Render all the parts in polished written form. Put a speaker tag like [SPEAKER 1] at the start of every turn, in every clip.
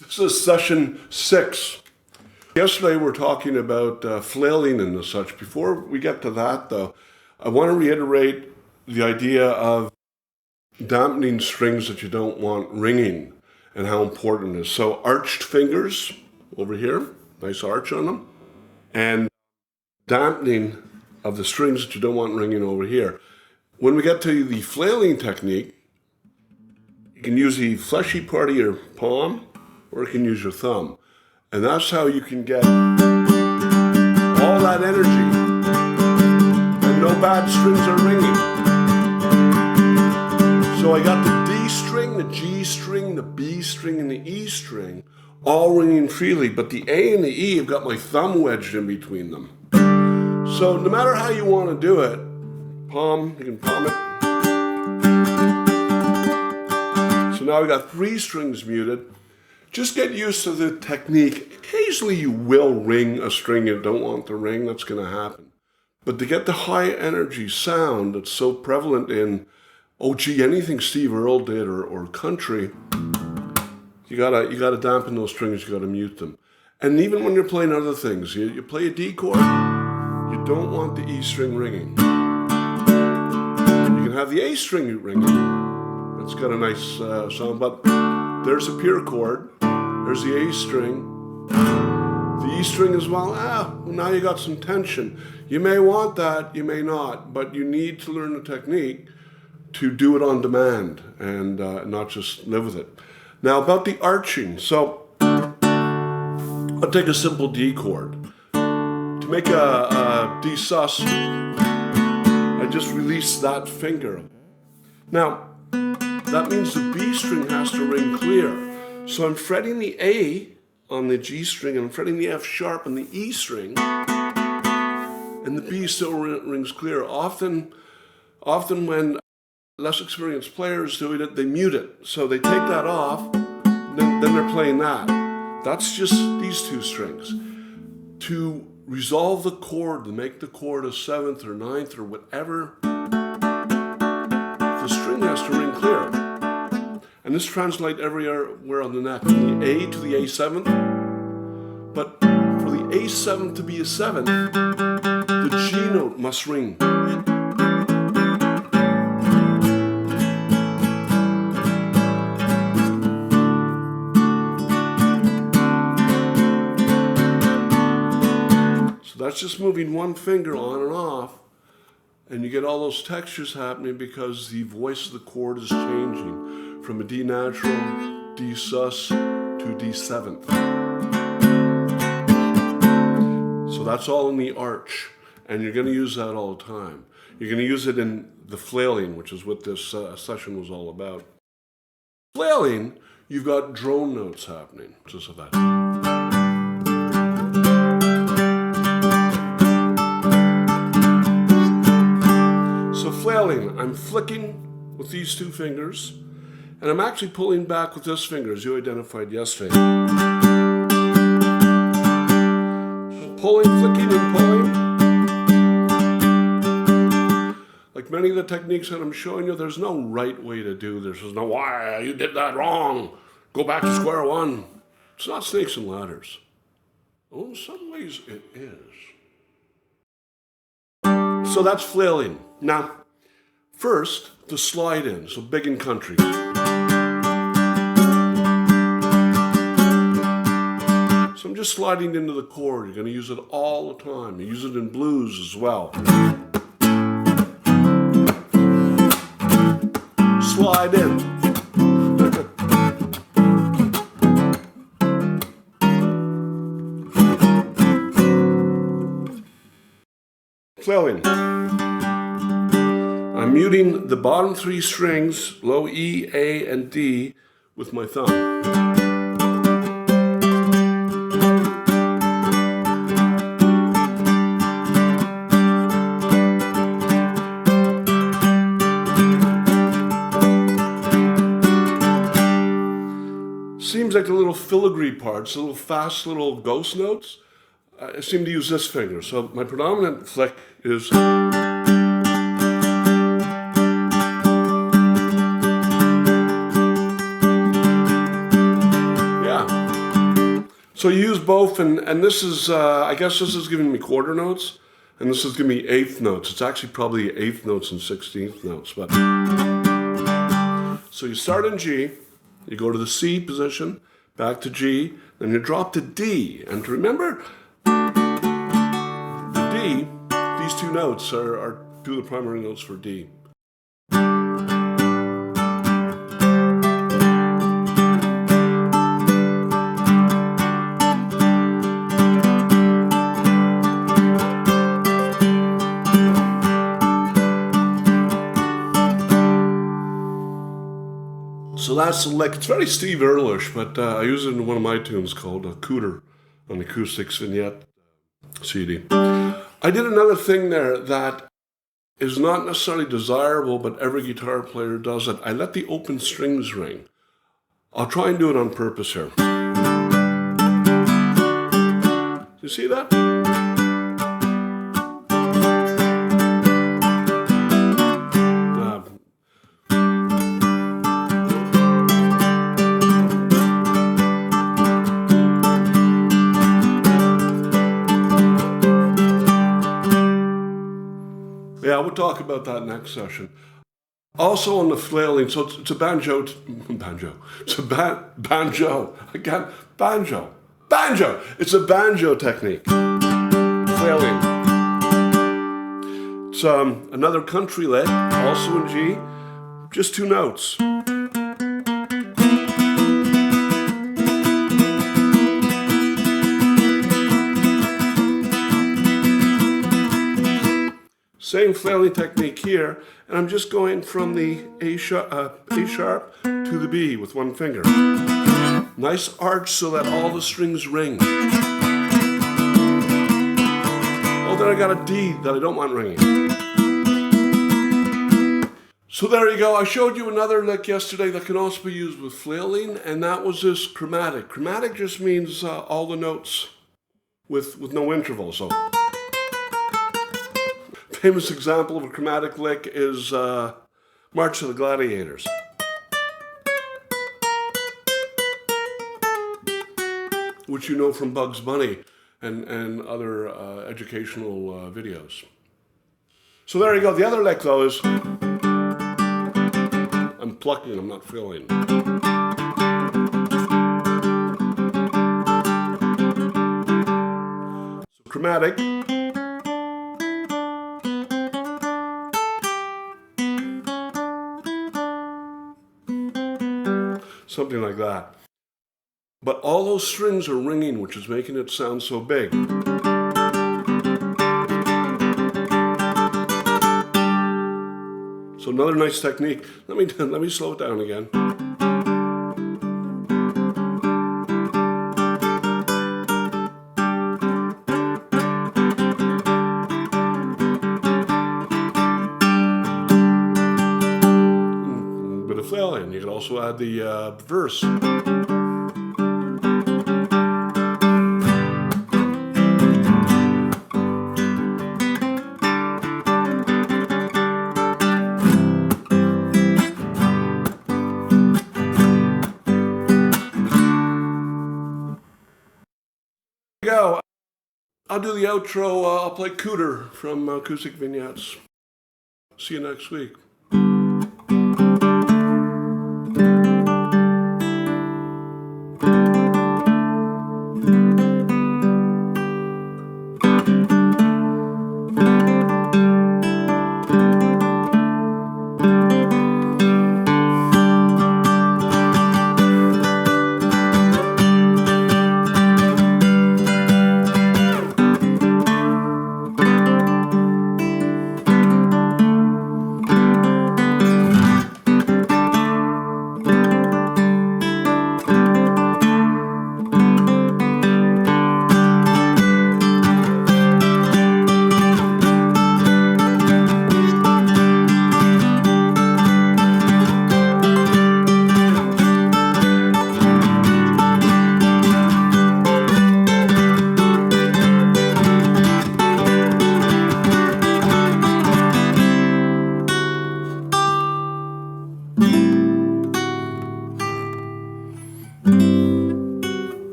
[SPEAKER 1] This is session 6. Yesterday we were talking about flailing and such. Before we get to that though, I want to reiterate the idea of dampening strings that you don't want ringing and how important it is. So arched fingers over here, nice arch on them, and dampening of the strings that you don't want ringing over here. When we get to the flailing technique, you can use the fleshy part of your palm or you can use your thumb. And that's how you can get all that energy and no bad strings are ringing. So I got the D string, the G string, the B string, and the E string all ringing freely, but the A and the E have got my thumb wedged in between them. So no matter how you want to do it, palm, you can palm it. So now we got 3 strings muted. Just get used to the technique. Occasionally you will ring a string you don't want to ring, that's going to happen. But to get the high energy sound that's so prevalent in, oh gee, anything Steve Earl did or country, you gotta dampen those strings, you gotta mute them. And even when you're playing other things, you play a D chord, you don't want the E string ringing. You can have the A string ringing. It's got a nice sound, but there's a pure chord. There's the A string. The E string as well. Well, now you got some tension. You may want that, you may not, but you need to learn the technique to do it on demand and not just live with it. Now about the arching. So I'll take a simple D chord. To make a D sus, I just release that finger. Now, that means the B string has to ring clear. So I'm fretting the A on the G string and I'm fretting the F sharp on the E string, and the B still rings clear. Often when less experienced players do it, they mute it. So they take that off, then they're playing that. That's just these 2 strings. To resolve the chord, to make the chord a 7th or 9th or whatever, the string has to ring clear. And this translates everywhere on the neck, from the A to the A7th. But for the A7th to be a 7th, the G note must ring. So that's just moving one finger on and off. And you get all those textures happening because the voice of the chord is changing from a D natural, D sus, to D7th. So that's all in the arch, and you're going to use that all the time. You're going to use it in the flailing, which is what this session was all about. Flailing, you've got drone notes happening, just like that. Flailing, I'm flicking with these 2 fingers, and I'm actually pulling back with this finger, as you identified yesterday. Pulling, flicking, and pulling. Like many of the techniques that I'm showing you, there's no right way to do this. There's no, why, you did that wrong. Go back to square one. It's not snakes and ladders. Oh, in some ways it is. So that's flailing. Now, first, the slide in, so big and country. So I'm just sliding into the chord. You're going to use it all the time. You use it in blues as well. Slide in. Flailing. I'm muting the bottom 3 strings, low E, A, and D, with my thumb. Seems like the little filigree parts, the little fast little ghost notes, I seem to use this finger. So my predominant flick is... Yeah. So you use both, and this is, I guess this is giving me quarter notes, and this is giving me eighth notes. It's actually probably eighth notes and 16th notes. But so you start in G, you go to the C position, back to G, then you drop to D. And remember, the D, these two notes are two of the primary notes for D. So that's the lick. It's very Steve Earlish, but I use it in one of my tunes called Cooter on the Acoustics Vignette CD. I did another thing there that is not necessarily desirable, but every guitar player does it. I let the open strings ring. I'll try and do it on purpose here. You see that? Yeah, we'll talk about that next session. Also on the flailing, so it's a banjo. It's a banjo. Again, banjo. It's a banjo technique. Flailing. It's another country lick, also in G, just two notes. Same flailing technique here, and I'm just going from the A sharp to the B with one finger. Nice arch so that all the strings ring. Oh, then I got a D that I don't want ringing. So there you go. I showed you another lick yesterday that can also be used with flailing, and that was this chromatic. Chromatic just means all the notes with no interval. So. Famous example of a chromatic lick is March of the Gladiators. Which you know from Bugs Bunny and other educational videos. So there you go. The other lick though is, I'm plucking, I'm not filling. So chromatic. Something like that. But all those strings are ringing, which is making it sound so big. So another nice technique. Let me slow it down again. And you can also add the verse. Go. I'll do the outro. I'll play Cooter from Acoustic Vignettes. See you next week.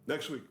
[SPEAKER 1] Next week.